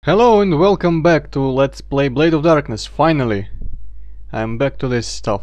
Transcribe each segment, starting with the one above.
Hello and welcome back to Let's Play Blade of Darkness. Finally, I'm back to this stuff.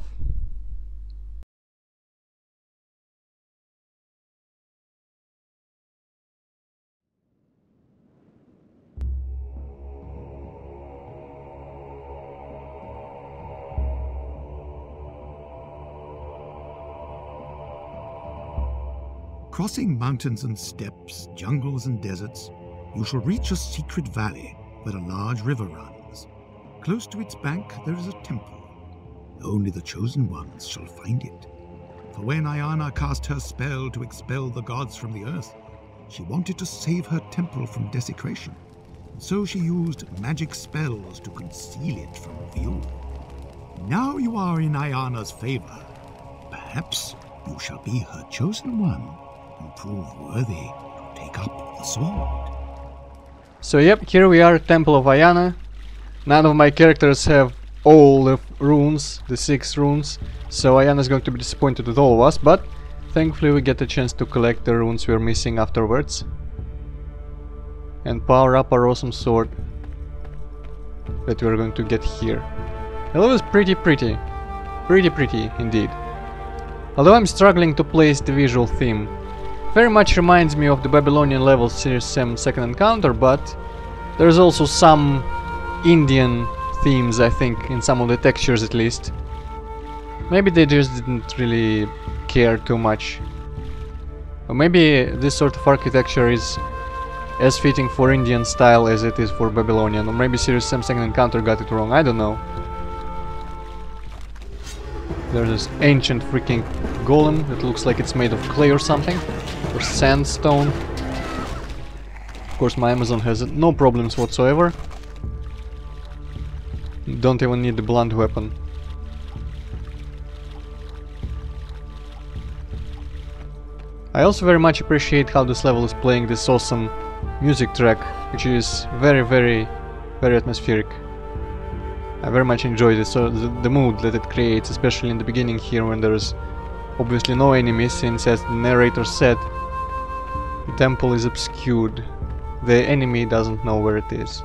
Crossing mountains and steppes, jungles and deserts, you shall reach a secret valley where a large river runs. Close to its bank there is a temple. Only the chosen ones shall find it. For when Ayana cast her spell to expel the gods from the earth, she wanted to save her temple from desecration. So she used magic spells to conceal it from view. Now you are in Ayana's favor. Perhaps you shall be her chosen one and prove worthy to take up the sword. So yep, here we are, Temple of Ayana. None of my characters have all the runes, the 6 runes, so Ayana's going to be disappointed with all of us, but thankfully we get a chance to collect the runes we're missing afterwards. And power up our awesome sword that we're going to get here. The level is pretty pretty indeed. Although I'm struggling to place the visual theme. Very much reminds me of the Babylonian level Series 7 second encounter, but there's also some Indian themes, I think, in some of the textures at least. Maybe they just didn't really care too much. Or maybe this sort of architecture is as fitting for Indian style as it is for Babylonian, or maybe Series 7 second encounter got it wrong, I don't know. There's this ancient freaking golem that looks like it's made of clay or something, or sandstone. Of course my Amazon has no problems whatsoever. Don't even need the blunt weapon. I also very much appreciate how this level is playing this awesome music track, which is very atmospheric. I very much enjoy this, the mood that it creates, especially in the beginning here when there's obviously no enemies, since as the narrator said, the temple is obscured. The enemy doesn't know where it is.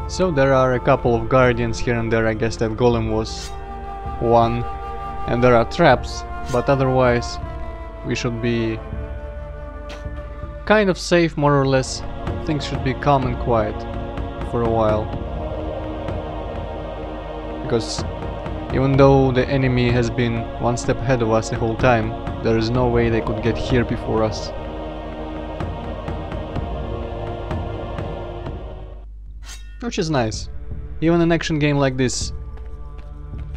So there are a couple of guardians here and there, I guess that golem was one. And there are traps, but otherwise we should be kind of safe, more or less. Things should be calm and quiet for a while. Because even though the enemy has been one step ahead of us the whole time, there is no way they could get here before us. Which is nice. Even an action game like this,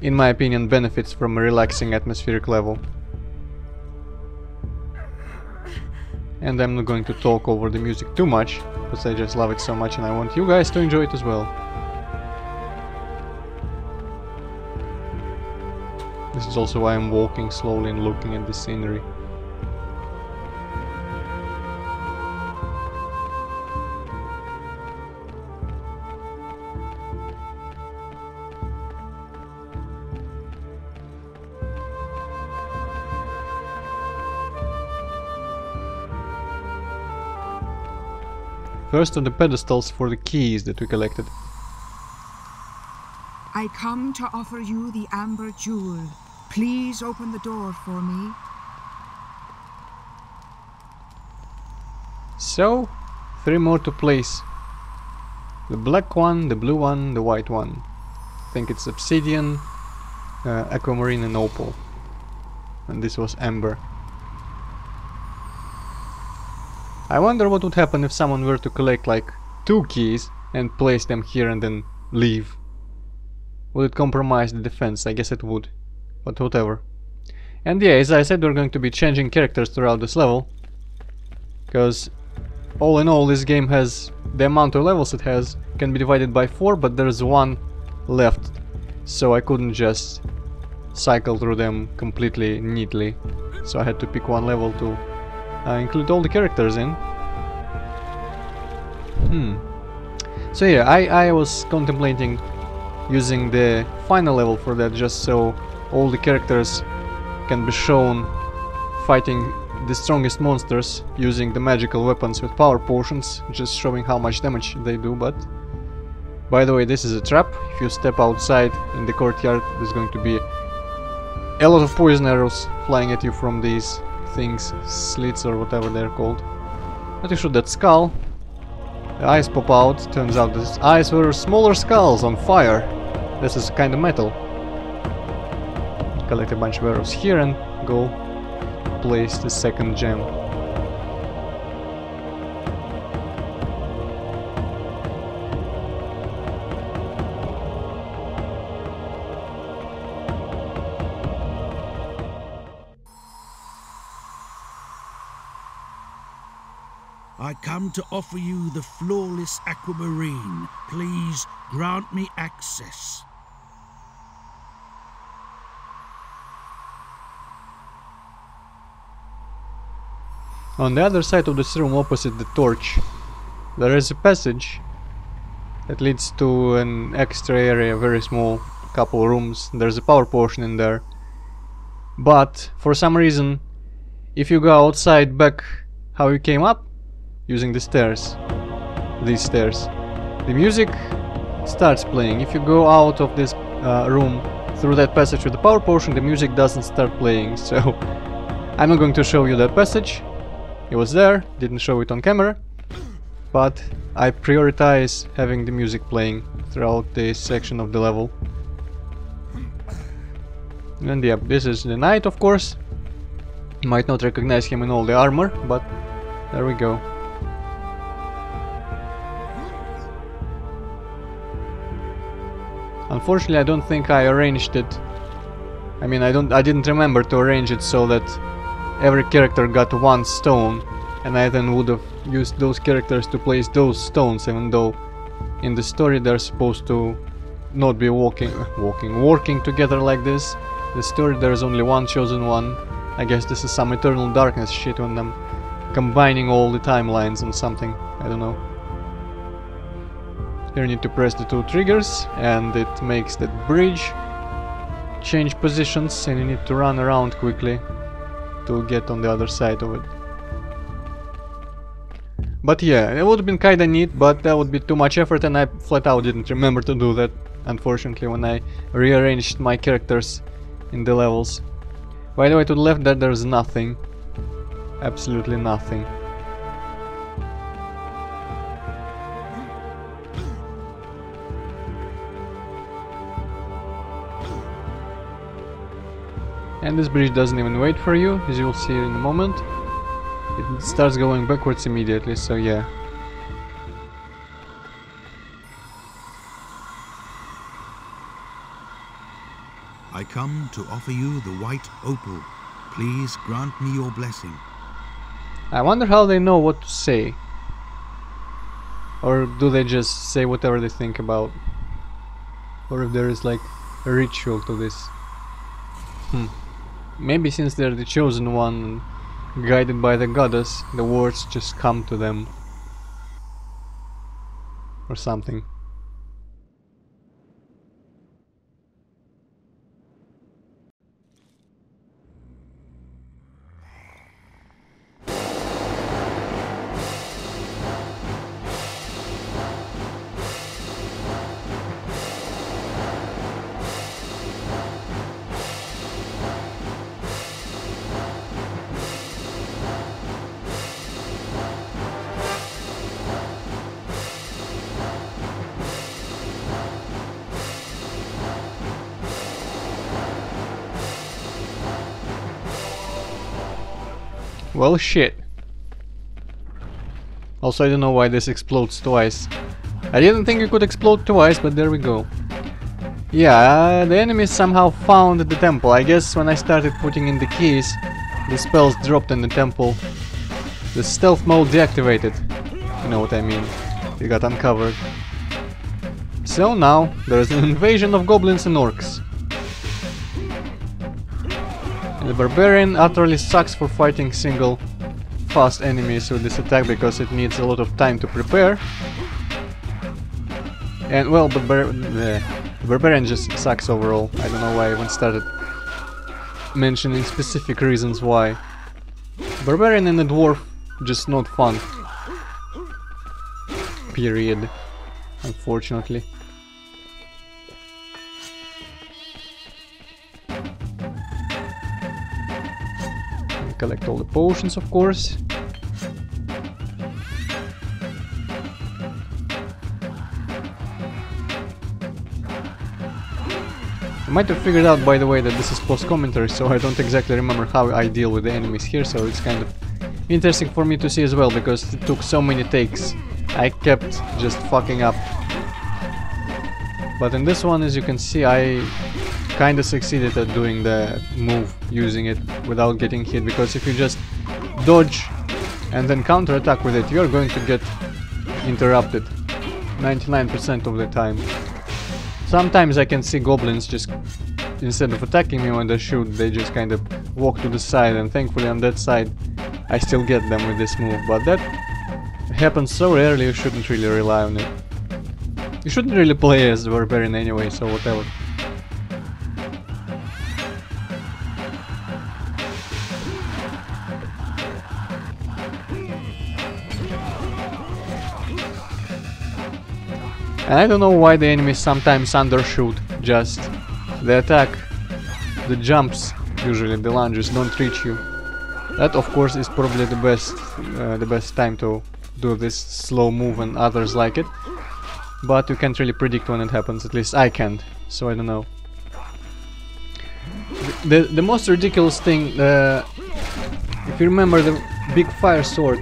in my opinion, benefits from a relaxing atmospheric level. And I'm not going to talk over the music too much, because I just love it so much and I want you guys to enjoy it as well. This is also why I'm walking slowly and looking at the scenery. First on the pedestals for the keys that we collected. I come to offer you the amber jewel. Please open the door for me. So, 3 more to place. The black one, the blue one, the white one. I think it's obsidian, aquamarine and opal. And this was amber. I wonder what would happen if someone were to collect like 2 keys and place them here and then leave. Would it compromise the defense? I guess it would. But whatever. And yeah, as I said, we're going to be changing characters throughout this level. Because all in all, this game has the amount of levels it has can be divided by 4, but there's 1 left. So I couldn't just cycle through them completely neatly. So I had to pick 1 level to include all the characters in. So yeah, I was contemplating using the final level for that, just so all the characters can be shown fighting the strongest monsters using the magical weapons with power potions, just showing how much damage they do. But by the way, this is a trap. If you step outside in the courtyard, there's going to be a lot of poison arrows flying at you from these things, slits or whatever they're called. But you shoot that skull, the eyes pop out. Turns out these eyes were smaller skulls on fire. This is kind of metal. Collect a bunch of arrows here and go place the second gem. I come to offer you the flawless aquamarine. Please grant me access. On the other side of this room, opposite the torch, there is a passage that leads to an extra area, very small, couple rooms. There's a power potion in there. But for some reason, if you go outside back how you came up, using the stairs, these stairs, the music starts playing. If you go out of this room through that passage with the power potion, the music doesn't start playing. So I'm not going to show you that passage. It was there, didn't show it on camera, but I prioritize having the music playing throughout this section of the level. And yeah, this is the knight, of course. You might not recognize him in all the armor, but there we go. Unfortunately, I don't think I arranged it. I mean, I didn't remember to arrange it so that every character got one stone, and I then would have used those characters to place those stones, even though in the story they're supposed to not be working together like this. The story there's only one chosen one. I guess this is some Eternal Darkness shit when I'm combining all the timelines and something. I don't know. Here you need to press the two triggers and it makes that bridge change positions, and you need to run around quickly to get on the other side of it. But yeah, it would have been kinda neat, but that would be too much effort, and I flat out didn't remember to do that, unfortunately, when I rearranged my characters in the levels. By the way, to the left there, there's nothing. Absolutely nothing. And this bridge doesn't even wait for you, as you'll see in a moment. It starts going backwards immediately, so yeah. I come to offer you the white opal. Please grant me your blessing. I wonder how they know what to say. Or do they just say whatever they think about? Or if there is like a ritual to this. Maybe since they're the chosen one, guided by the goddess, the words just come to them. Or something. Well, shit. Also, I don't know why this explodes twice. I didn't think it could explode twice, but there we go. Yeah, the enemies somehow found the temple. I guess when I started putting in the keys, the spells dropped in the temple. The stealth mode deactivated. You know what I mean. It got uncovered. So now, there's an invasion of goblins and orcs. The barbarian utterly sucks for fighting single fast enemies with this attack because it needs a lot of time to prepare. And well, The barbarian just sucks overall. I don't know why I even started mentioning specific reasons why. Barbarian and the dwarf, just not fun. Period. Unfortunately. Collect all the potions, of course. I might have figured out, by the way, that this is post-commentary, so I don't exactly remember how I deal with the enemies here, so it's kind of interesting for me to see as well, because it took so many takes. I kept just fucking up. But in this one, as you can see, I kinda succeeded at doing the move, using it without getting hit, because if you just dodge and then counter-attack with it, you're going to get interrupted 99% of the time. Sometimes I can see goblins just, instead of attacking me when they shoot, they just kind of walk to the side, and thankfully on that side I still get them with this move, but that happens so rarely, you shouldn't really rely on it. You shouldn't really play as the barbarian anyway, so whatever. And I don't know why the enemies sometimes undershoot, just the attack, the jumps, usually the lunges don't reach you. That of course is probably the best time to do this slow move and others like it. But you can't really predict when it happens, at least I can't, so I don't know. The most ridiculous thing, if you remember the big fire sword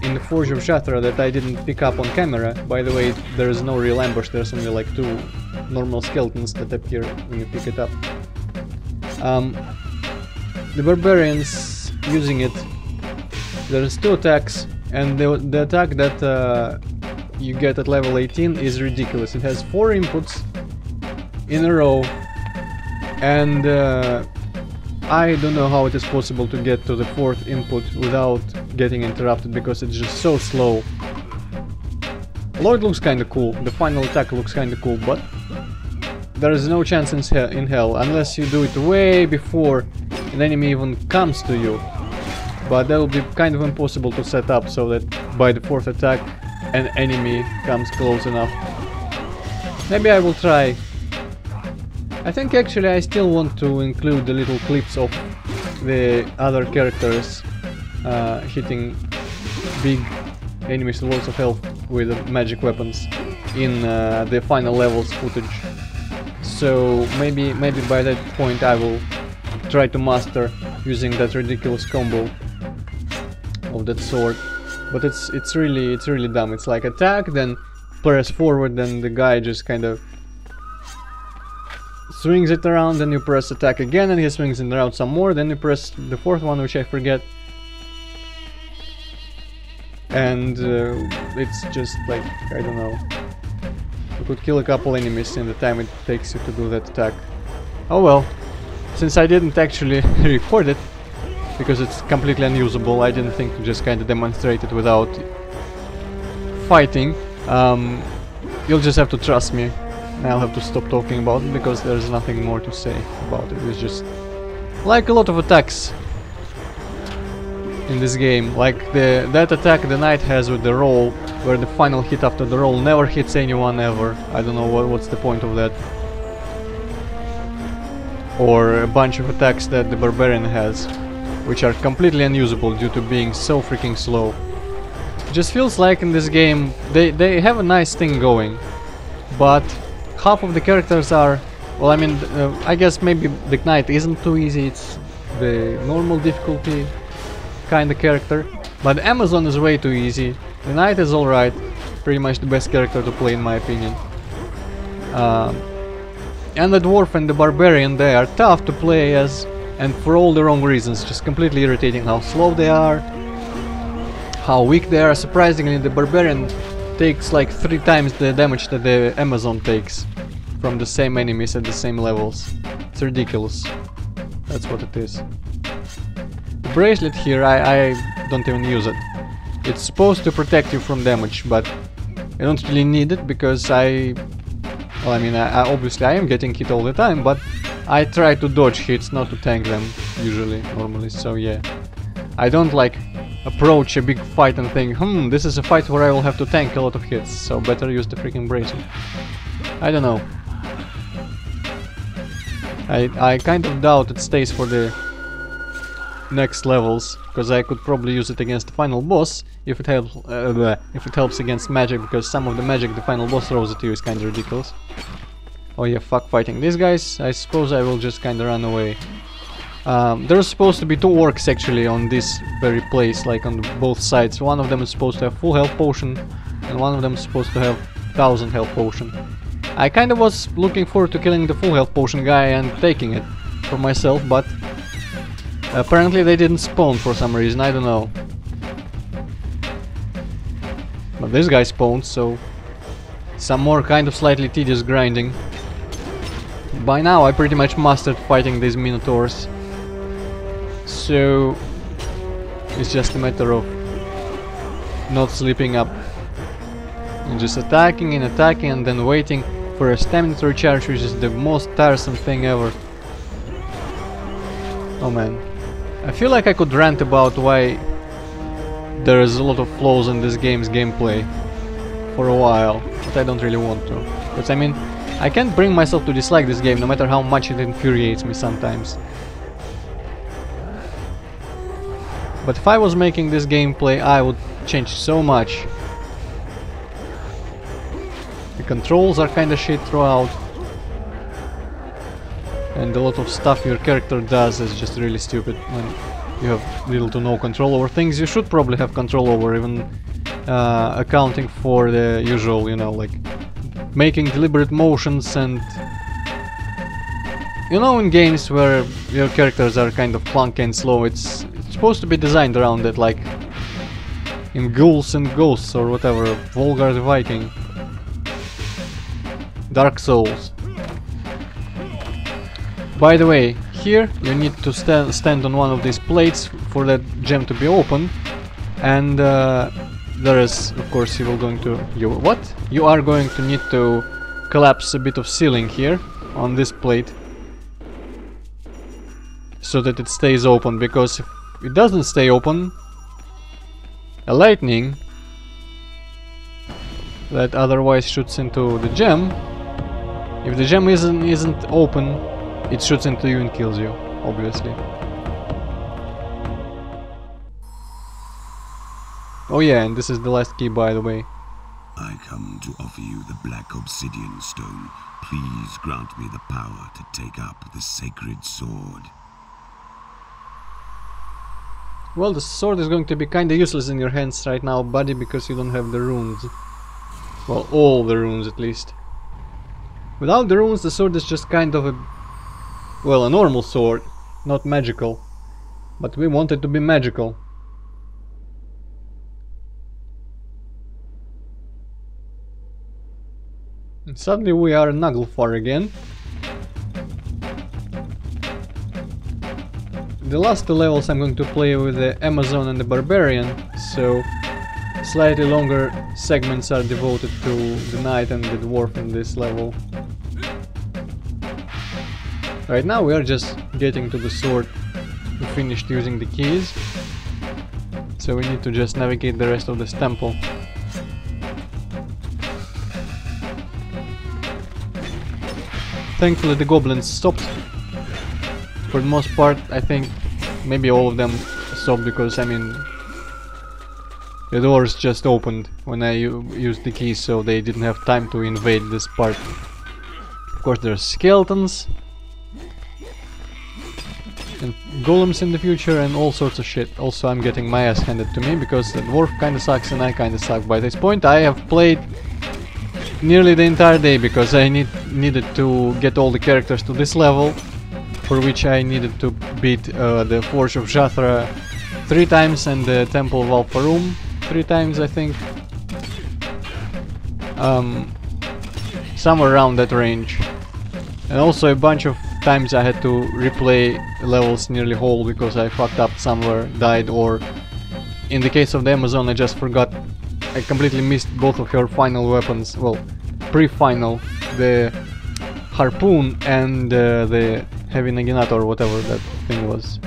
in the Forge of Shatra that I didn't pick up on camera, by the way, there is no real ambush, there's only like 2 normal skeletons that appear when you pick it up. The barbarians using it, there's 2 attacks, and the attack that you get at level 18 is ridiculous. It has 4 inputs in a row, and I don't know how it is possible to get to the 4th input without getting interrupted, because it's just so slow. Although it looks kinda cool, the final attack looks kinda cool, but there is no chance in hell, unless you do it way before an enemy even comes to you. But that will be kind of impossible to set up so that by the 4th attack an enemy comes close enough. Maybe I will try. I think actually I still want to include the little clips of the other characters hitting big enemies with lots of health with magic weapons in the final levels footage. So maybe by that point I will try to master using that ridiculous combo of that sword. But it's really dumb. It's like attack, then press forward, then the guy just kind of swings it around, then you press attack again and he swings it around some more, then you press the 4th one, which I forget. And it's just like, I don't know. You could kill a couple enemies in the time it takes you to do that attack. Oh well. Since I didn't actually record it, because it's completely unusable, I didn't think to just kind of demonstrate it without fighting. You'll just have to trust me. I'll have to stop talking about it, because there's nothing more to say about it. It's just like a lot of attacks in this game. Like that attack the knight has with the roll, where the final hit after the roll never hits anyone ever. I don't know what's the point of that. Or a bunch of attacks that the barbarian has, which are completely unusable due to being so freaking slow. It just feels like in this game they have a nice thing going, but half of the characters are, well, I mean, I guess maybe the knight isn't too easy, it's the normal difficulty kind of character, but the Amazon is way too easy. The knight is alright, pretty much the best character to play in my opinion. And the dwarf and the barbarian, they are tough to play as, and for all the wrong reasons, just completely irritating how slow they are, how weak they are. Surprisingly, the barbarian takes like 3 times the damage that the Amazon takes from the same enemies at the same levels. It's ridiculous. That's what it is. The bracelet here, I don't even use it. It's supposed to protect you from damage, but I don't really need it, because I Well, I mean, obviously I am getting hit all the time, but I try to dodge hits, not to tank them, usually, normally, so yeah. I don't like approach a big fight and think, this is a fight where I will have to tank a lot of hits, so better use the freaking bracer. I don't know. I kind of doubt it stays for the next levels, because I could probably use it against the final boss if it helps against magic, because some of the magic the final boss throws at you is kind of ridiculous. Oh yeah, fuck fighting these guys. I suppose I will just kind of run away. There's supposed to be 2 orcs actually on this very place, like on both sides. One of them is supposed to have full health potion, and one of them is supposed to have 1000 health potion. I kind of was looking forward to killing the full health potion guy and taking it for myself, but apparently they didn't spawn for some reason, I don't know. But this guy spawned, so some more kind of slightly tedious grinding. By now I pretty much mastered fighting these minotaurs, so it's just a matter of not sleeping up and just attacking and then waiting for a stamina to recharge, which is the most tiresome thing ever. Oh man, I feel like I could rant about why there is a lot of flaws in this game's gameplay for a while, but I don't really want to, because I mean, I can't bring myself to dislike this game no matter how much it infuriates me sometimes. But if I was making this gameplay, I would change so much. The controls are kinda shit throughout, and a lot of stuff your character does is just really stupid when you have little to no control over things you should probably have control over, even accounting for the usual, you know, like making deliberate motions, and you know, in games where your characters are kind of clunky and slow, it's supposed to be designed around it, like in Ghouls and Ghosts or whatever, Volgar the Viking, Dark Souls. By the way, here you need to stand on one of these plates for that gem to be open, and there is, of course, you are going to need to collapse a bit of ceiling here on this plate so that it stays open, because if it doesn't stay open, a lightning that otherwise shoots into the gem, if the gem isn't open, it shoots into you and kills you, obviously. Oh yeah, and this is the last key, by the way. I come to offer you the black obsidian stone. Please grant me the power to take up the sacred sword. Well, the sword is going to be kinda useless in your hands right now, buddy, because you don't have the runes. Well, all the runes at least. Without the runes, the sword is just kind of a... well, a normal sword, not magical. But we want it to be magical. And suddenly we are in Naglfar again. The last 2 levels I'm going to play with the Amazon and the Barbarian, so slightly longer segments are devoted to the Knight and the Dwarf in this level. Right now we are just getting to the sword. We finished using the keys, so we need to just navigate the rest of this temple. Thankfully the goblins stopped. For the most part, I think maybe all of them stopped, because I mean, the doors just opened when I used the keys, so they didn't have time to invade this part. Of course there's skeletons and golems in the future and all sorts of shit. Also, I'm getting my ass handed to me because the dwarf kinda sucks and I kinda suck. By this point I have played nearly the entire day, because I needed to get all the characters to this level, for which I needed to beat the Forge of Jathra 3 times and the Temple of Alfarum 3 times, I think. Somewhere around that range. And also a bunch of times I had to replay levels nearly whole because I fucked up somewhere, died, or in the case of the Amazon I just forgot. I completely missed both of her final weapons, well, pre-final the harpoon and the heavy naginata or whatever that thing was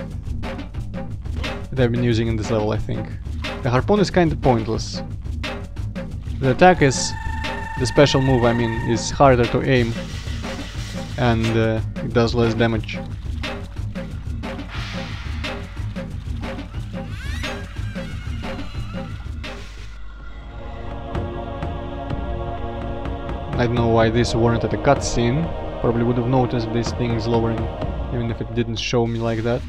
that I've been using in this level, I think. The harpoon is kinda pointless. The attack is... the special move, I mean, is harder to aim and it does less damage. I don't know why this warranted a cutscene. Probably would have noticed these things lowering, even if it didn't show me like that.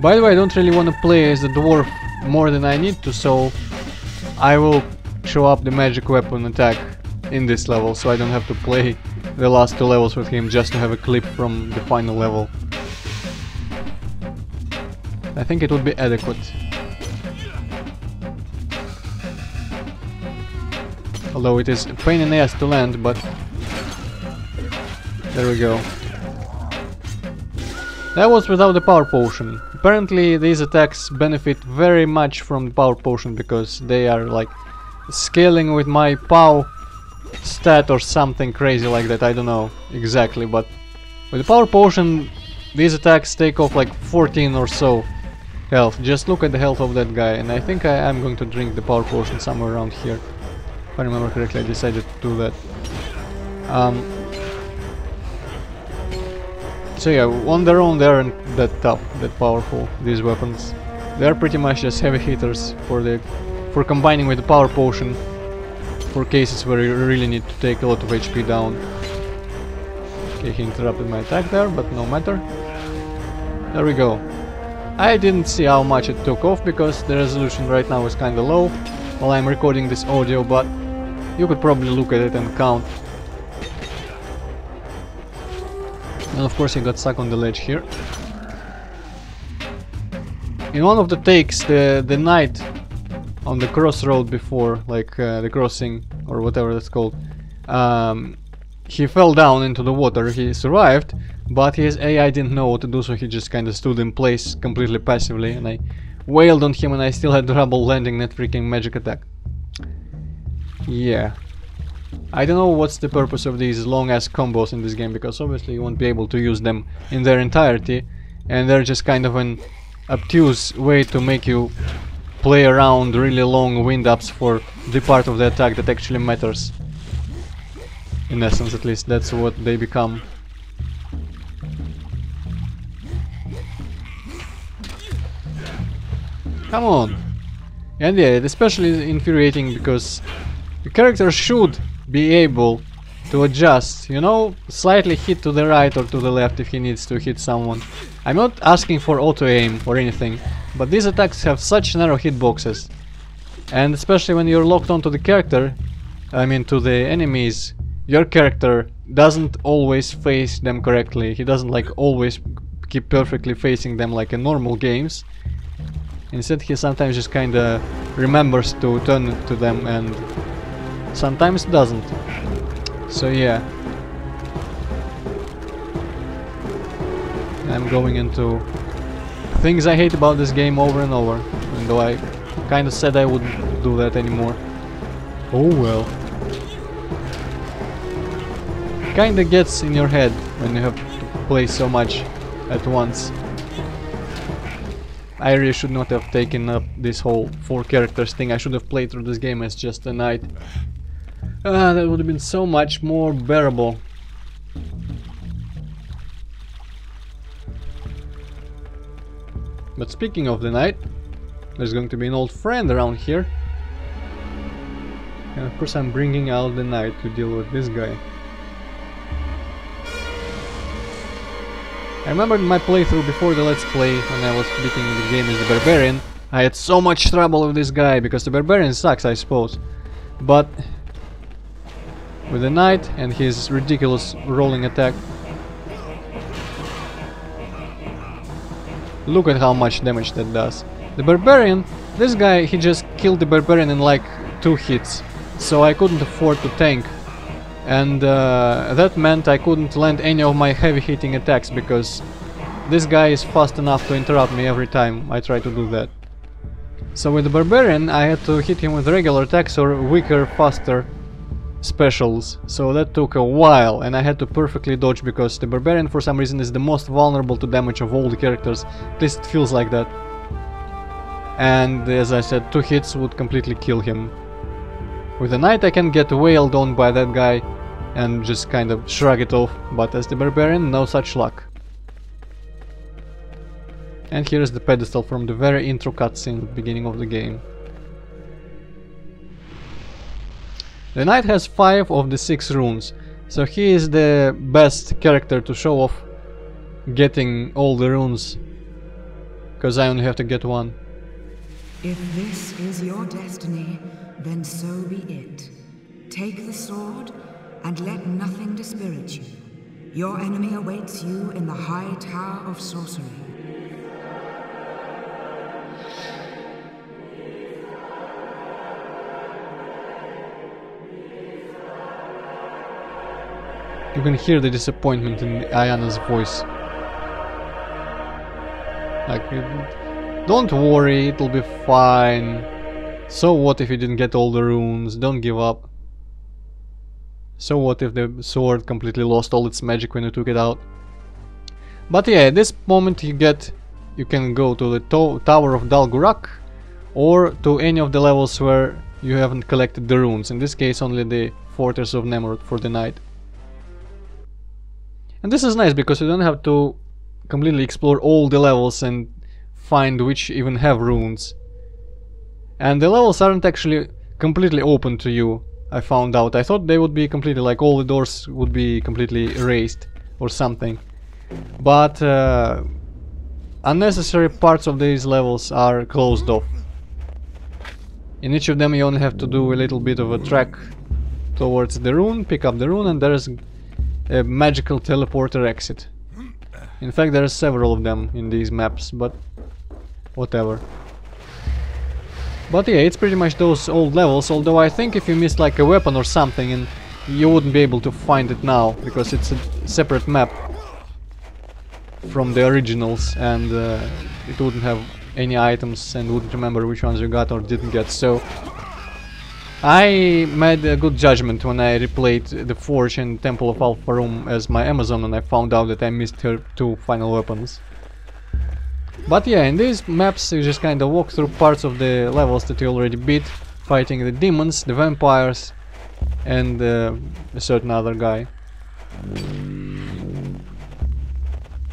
By the way, I don't really want to play as the dwarf more than I need to, so I will show up the magic weapon attack in this level, so I don't have to play the last 2 levels with him just to have a clip from the final level. I think it would be adequate. Although it is a pain in the ass to land, but there we go. That was without the power potion. Apparently these attacks benefit very much from the power potion because they are like scaling with my POW stat or something crazy like that, I don't know exactly, but with the power potion these attacks take off like 14 or so health. Just look at the health of that guy, and I think I am going to drink the power potion somewhere around here. If I remember correctly, I decided to do that. So yeah, on their own they aren't that tough, that powerful, these weapons. They are pretty much just heavy hitters for combining with the power potion for cases where you really need to take a lot of HP down. Okay, he interrupted my attack there, but no matter. There we go. I didn't see how much it took off because the resolution right now is kinda low while I'm recording this audio, but you could probably look at it and count. And of course he got stuck on the ledge here. In one of the takes, the knight on the crossroad before, like the crossing or whatever that's called, he fell down into the water. He survived, but his AI didn't know what to do, so he just kind of stood in place completely passively, and I wailed on him and I still had trouble landing that freaking magic attack. Yeah. I don't know what's the purpose of these long-ass combos in this game, because obviously you won't be able to use them in their entirety, and they're just kind of an obtuse way to make you play around really long wind-ups for the part of the attack that actually matters. In essence, at least, that's what they become. Come on! And yeah, it's especially infuriating because the character should be able to adjust, you know, slightly hit to the right or to the left if he needs to hit someone. I'm not asking for auto-aim or anything, but these attacks have such narrow hitboxes. And especially when you're locked onto the character, I mean to the enemies, your character doesn't always face them correctly. He doesn't like always keep perfectly facing them like in normal games. Instead he sometimes just kinda remembers to turn to them and sometimes doesn't. So yeah. I'm going into things I hate about this game over and over, even though I kinda said I wouldn't do that anymore. Oh well. Kinda gets in your head when you have to play so much at once. I really should not have taken up this whole 4 characters thing. I should have played through this game as just a knight. That would have been so much more bearable. But speaking of the knight, there's going to be an old friend around here. And of course I'm bringing out the knight to deal with this guy. I remember in my playthrough before the Let's Play, when I was beating the game as the Barbarian, I had so much trouble with this guy, because the Barbarian sucks, I suppose. But with the Knight and his ridiculous rolling attack, look at how much damage that does. The Barbarian, this guy, he just killed the Barbarian in like 2 hits, so I couldn't afford to tank. And that meant I couldn't land any of my heavy hitting attacks, because this guy is fast enough to interrupt me every time I try to do that. So with the Barbarian I had to hit him with regular attacks or weaker, faster specials. So that took a while and I had to perfectly dodge because the Barbarian for some reason is the most vulnerable to damage of all the characters. At least it feels like that. And as I said, 2 hits would completely kill him. With the Knight I can get wailed on by that guy and just kind of shrug it off, but as the Barbarian, no such luck. And here is the pedestal from the very intro cutscene at the beginning of the game. The Knight has 5 of the 6 runes, so he is the best character to show off getting all the runes, because I only have to get 1. If this is your destiny, then so be it. Take the sword and let nothing dispirit you. Your enemy awaits you in the High Tower of Sorcery. You can hear the disappointment in Ayana's voice. Like, don't worry, it'll be fine. So what if you didn't get all the runes? Don't give up. So what if the sword completely lost all its magic when you took it out? But yeah, at this moment you can go to the Tower of Dalgurak or to any of the levels where you haven't collected the runes. In this case only the Fortress of Nemrod for the Knight. And this is nice because you don't have to completely explore all the levels and find which even have runes. And the levels aren't actually completely open to you, I found out. I thought they would be completely, like all the doors would be completely erased or something. But unnecessary parts of these levels are closed off. In each of them you only have to do a little bit of a track towards the rune, pick up the rune, and there's a magical teleporter exit. In fact, there are several of them in these maps, but whatever. But yeah, it's pretty much those old levels, although I think if you missed like a weapon or something, and you wouldn't be able to find it now, because it's a separate map from the originals, and it wouldn't have any items and wouldn't remember which ones you got or didn't get. So I made a good judgment when I replayed the Forge and Temple of Alpha Room as my Amazon, and I found out that I missed her 2 final weapons. But yeah, in these maps you just kind of walk through parts of the levels that you already beat, fighting the demons, the vampires, and a certain other guy.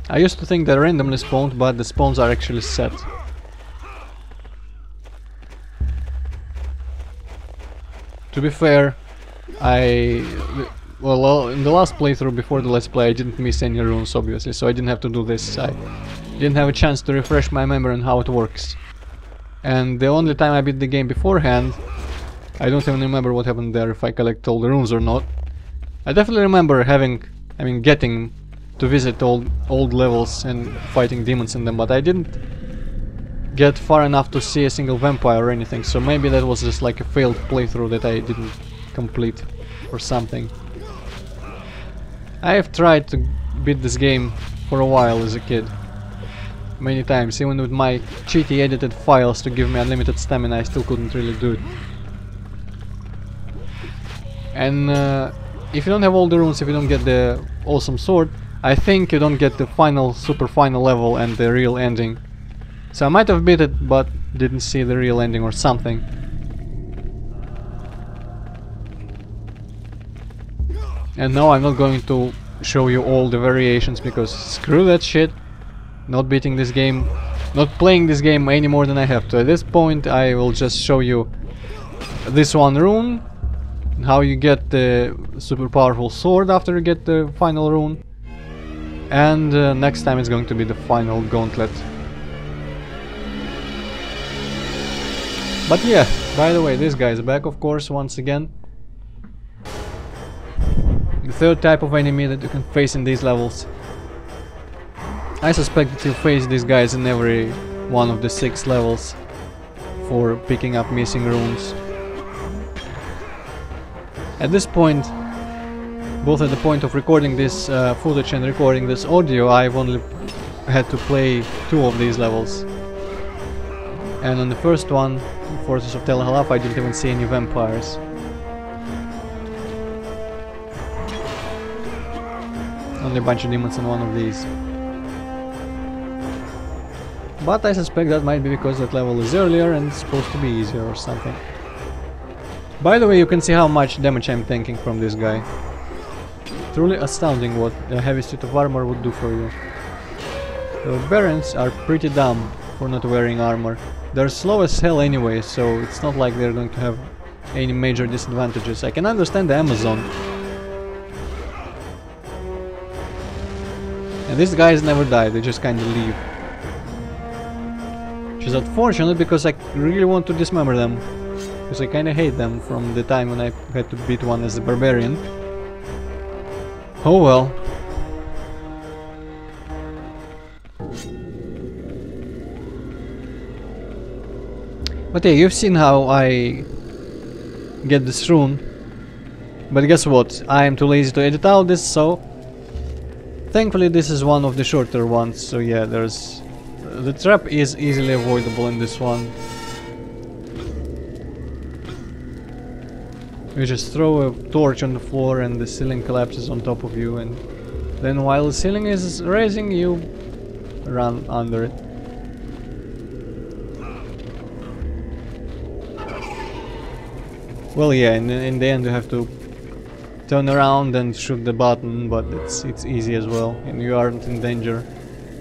I used to think they're randomly spawned, but the spawns are actually set. To be fair, well, in the last playthrough before the Let's Play I didn't miss any runes, obviously, so I didn't have to do this. I didn't have a chance to refresh my memory on how it works. And the only time I beat the game beforehand, I don't even remember what happened there, if I collect all the runes or not. I definitely remember getting to visit old levels and fighting demons in them, but I didn't get far enough to see a single vampire or anything, so maybe that was just like a failed playthrough that I didn't complete or something. I have tried to beat this game for a while as a kid. Many times, even with my cheaty edited files to give me unlimited stamina, I still couldn't really do it. And if you don't have all the runes, if you don't get the awesome sword, I think you don't get the super final level and the real ending. So I might have beat it, but didn't see the real ending or something. And now I'm not going to show you all the variations, because screw that shit. Not beating this game, not playing this game any more than I have to. At this point I will just show you this one rune, how you get the super powerful sword after you get the final rune, and next time it's going to be the final gauntlet. But yeah, by the way, this guy is back, of course, once again. The third type of enemy that you can face in these levels. I suspect that you'll face these guys in every one of the 6 levels for picking up missing runes. At this point, both at the point of recording this footage and recording this audio, I've only had to play 2 of these levels. And on the first one, Fortress of Tel Halaf, I didn't even see any vampires. Only a bunch of demons in one of these. But I suspect that might be because that level is earlier and it's supposed to be easier or something. By the way, you can see how much damage I'm tanking from this guy. Truly astounding what a heavy suit of armor would do for you. The barbarians are pretty dumb for not wearing armor. They're slow as hell anyway, so it's not like they're going to have any major disadvantages. I can understand the Amazon. And these guys never die, they just kinda leave. Which is unfortunate because I really want to dismember them. Because I kinda hate them from the time when I had to beat one as a barbarian. Oh well. But yeah, you've seen how I get this rune. But guess what? I am too lazy to edit out this, so... Thankfully this is one of the shorter ones, so yeah, there's... The trap is easily avoidable in this one. You just throw a torch on the floor and the ceiling collapses on top of you, and then while the ceiling is raising, you run under it. Well, yeah, in the end you have to turn around and shoot the button, but it's easy as well, and you aren't in danger.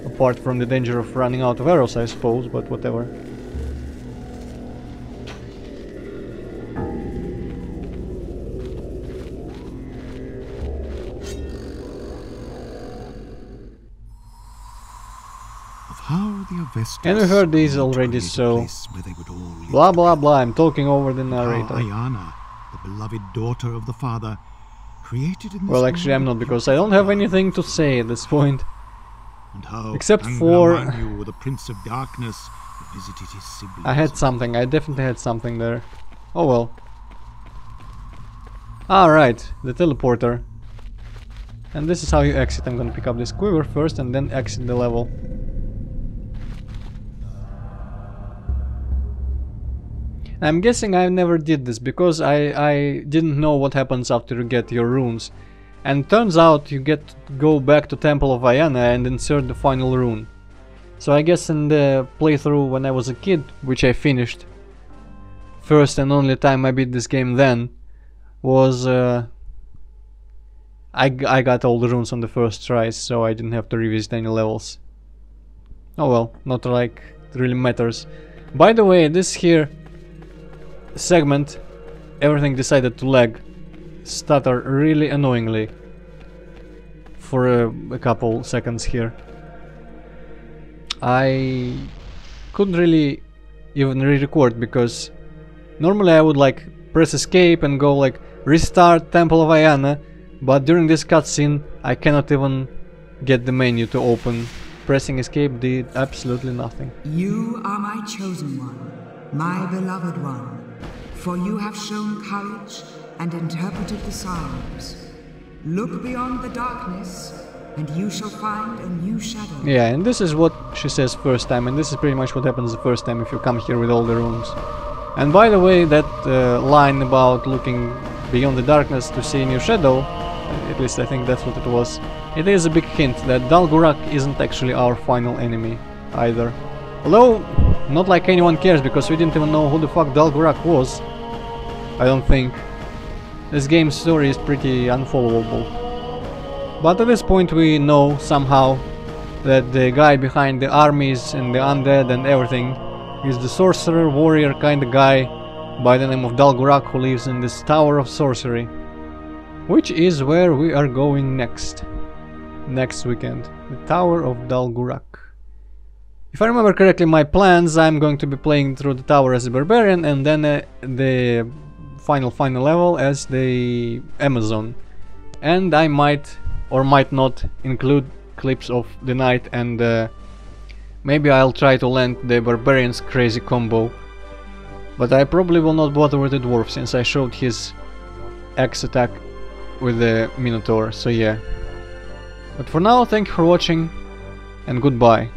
Apart from the danger of running out of arrows, I suppose, but whatever. And we heard these already, so blah blah blah, I'm talking over the narrator. Ayana, the beloved daughter of the father, created in this well, actually I'm not, because I don't have anything to say at this point. And how except for... the Prince of Darkness, visited his siblings. I had something, I definitely had something there. Oh well. Alright, the teleporter. And this is how you exit. I'm gonna pick up this quiver first and then exit the level. I'm guessing I never did this because I didn't know what happens after you get your runes. And turns out you get to go back to Temple of Ayana and insert the final rune. So I guess in the playthrough when I was a kid, which I finished, first and only time I beat this game then, was I got all the runes on the first try, so I didn't have to revisit any levels. Oh well, not like it really matters. By the way, this here segment, everything decided to lag, stutter really annoyingly for a couple seconds here. I couldn't really even re-record because normally I would like press escape and go like restart Temple of Ayana, but during this cutscene I cannot even get the menu to open. Pressing escape did absolutely nothing. You are my chosen one, my beloved one. For you have shown courage and interpreted the signs. Look beyond the darkness, and you shall find a new shadow. Yeah, and this is what she says first time, and this is pretty much what happens the first time if you come here with all the runes. And by the way, that line about looking beyond the darkness to see a new shadow, at least I think that's what it was, it is a big hint that Dal'Gurak isn't actually our final enemy either. Although, not like anyone cares, because we didn't even know who the fuck Dal'Gurak was. I don't think. This game's story is pretty unfollowable. But at this point we know somehow that the guy behind the armies and the undead and everything is the sorcerer warrior kind of guy by the name of Dal'Gurak, who lives in this Tower of Sorcery, which is where we are going next weekend. The Tower of Dal'Gurak. If I remember correctly my plans, I'm going to be playing through the tower as a barbarian and then the final level as the Amazon. And I might or might not include clips of the night, and maybe I'll try to land the barbarian's crazy combo. But I probably will not bother with the dwarf since I showed his axe attack with the Minotaur, so yeah. But for now, thank you for watching and goodbye.